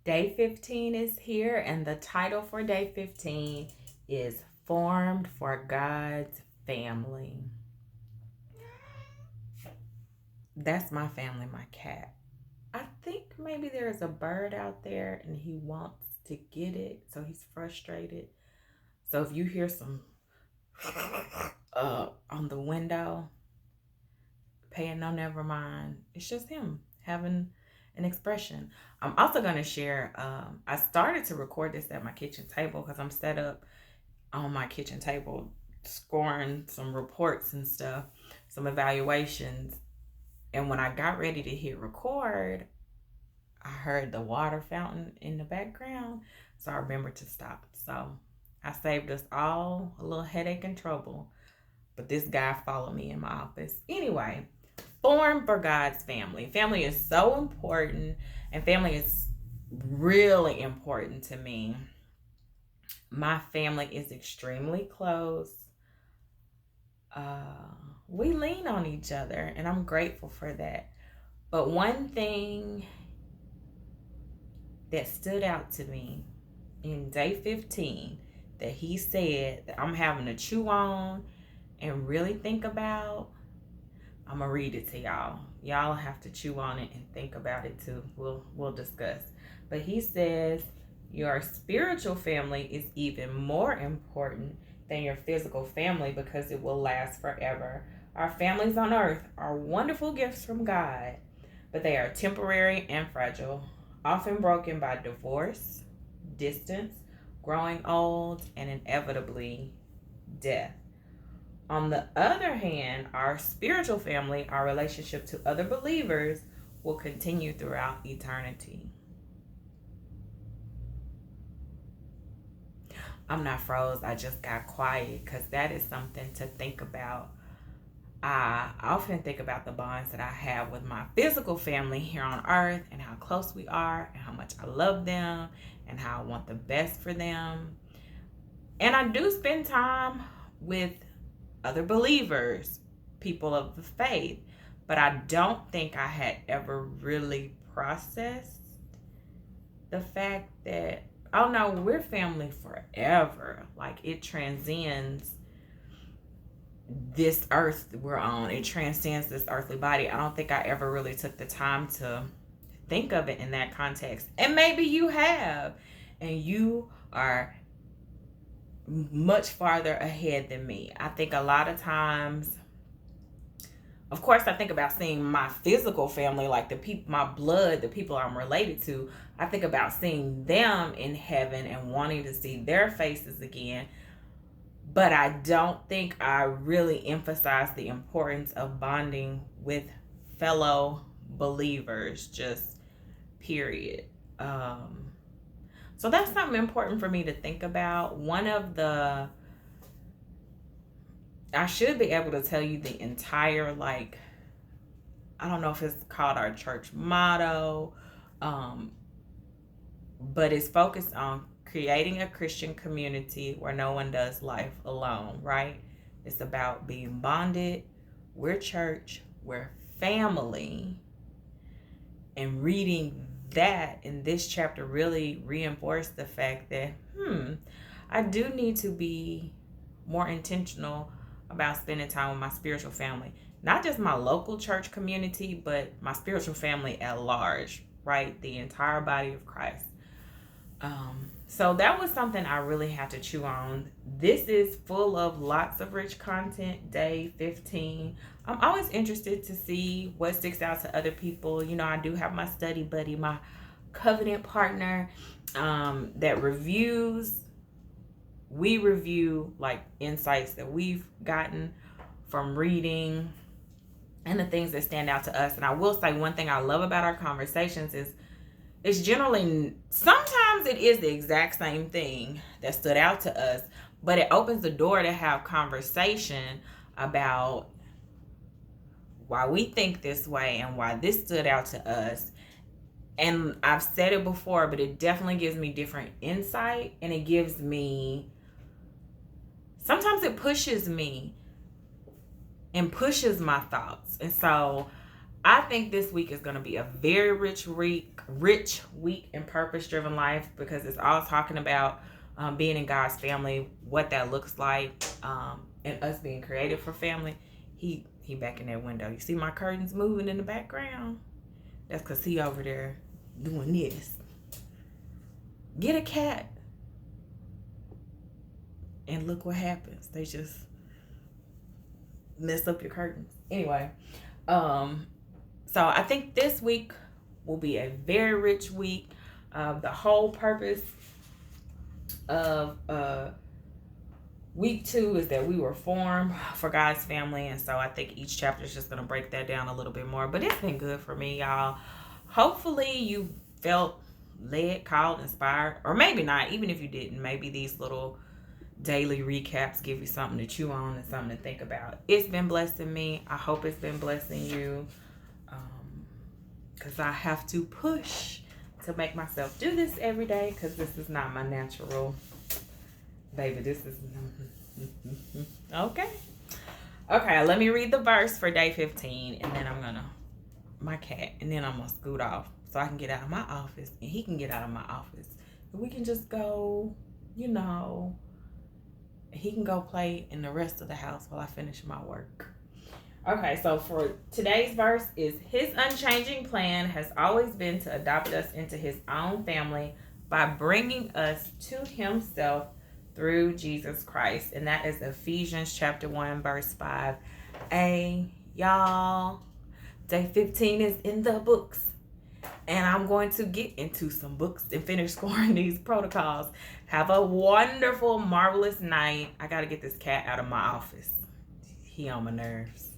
Day 15 is here, and the title for day 15 is Formed for God's Family. That's my family, my cat. I think maybe there's a bird out there and he wants to get it, so he's frustrated. So if you hear some on the window, never mind. It's just him having an expression. I'm also going to share, I started to record this at my kitchen table because I'm set up on my kitchen table scoring some reports and stuff, some evaluations. And when I got ready to hit record, I heard the water fountain in the background. So I remembered to stop. So I saved us all a little headache and trouble. But this guy followed me in my office. Anyway, formed for God's family. Family is so important, and family is really important to me. My family is extremely close. We lean on each other, and I'm grateful for that. But one thing that stood out to me in day 15 that he said that I'm having to chew on and really think about, I'm gonna read it to y'all. Y'all have to chew on it and think about it too. We'll discuss. But he says your spiritual family is even more important than your physical family because it will last forever. Our families on earth are wonderful gifts from God, but they are temporary and fragile, often broken by divorce, distance, growing old, and inevitably death. On the other hand, our spiritual family, our relationship to other believers, will continue throughout eternity. I'm not froze, I just got quiet because that is something to think about. I often think about the bonds that I have with my physical family here on earth and how close we are and how much I love them and how I want the best for them. And I do spend time with other believers, people of the faith, but I don't think I had ever really processed the fact that, oh no, we're family forever. Like it transcends this earth we're on. It transcends this earthly body. I don't think I ever really took the time to think of it in that context. And maybe you have, and you are much farther ahead than me. I think a lot of times, of course, I think about seeing my physical family, like the people, my blood, the people I'm related to. I think about seeing them in heaven and wanting to see their faces again. But I don't think I really emphasize the importance of bonding with fellow believers, just period. So that's something important for me to think about. I should be able to tell you the entire, like, I don't know if it's called our church motto, but it's focused on creating a Christian community where no one does life alone, right? It's about being bonded. We're church, we're family. And reading that in this chapter really reinforced the fact that, I do need to be more intentional about spending time with my spiritual family. Not just my local church community, but my spiritual family at large, right? The entire body of Christ. So that was something I really had to chew on. This is full of lots of rich content, day 15. I'm always interested to see what sticks out to other people. You know, I do have my study buddy, my covenant partner, that reviews. We review like insights that we've gotten from reading and the things that stand out to us. And I will say one thing I love about our conversations is it's generally, sometimes it is the exact same thing that stood out to us, but it opens the door to have conversation about why we think this way and why this stood out to us. And I've said it before, but it definitely gives me different insight, and it gives me, sometimes it pushes me and pushes my thoughts. And so I think this week is going to be a very rich week in purpose-driven life, because it's all talking about being in God's family, what that looks like, and us being created for family. He back in that window. You see my curtains moving in the background? That's because he over there doing this. Get a cat. And look what happens. They just mess up your curtains. Anyway, so I think this week will be a very rich week. The whole purpose of week 2 is that we were formed for God's family. And so I think each chapter is just going to break that down a little bit more. But it's been good for me, y'all. Hopefully you felt led, called, inspired, or maybe not. Even if you didn't, maybe these little daily recaps give you something to chew on and something to think about. It's been blessing me. I hope it's been blessing you, because I have to push to make myself do this every day, because this is not my natural. Baby, this is okay. Let me read the verse for day 15, and then I'm gonna scoot off so I can get out of my office and he can get out of my office, and we can just go, he can go play in the rest of the house while I finish my work. Okay, so for today's verse is, his unchanging plan has always been to adopt us into his own family by bringing us to himself through Jesus Christ. And that is Ephesians chapter 1, verse 5a. Y'all, day 15 is in the books. And I'm going to get into some books and finish scoring these protocols. Have a wonderful, marvelous night. I got to get this cat out of my office. He on my nerves.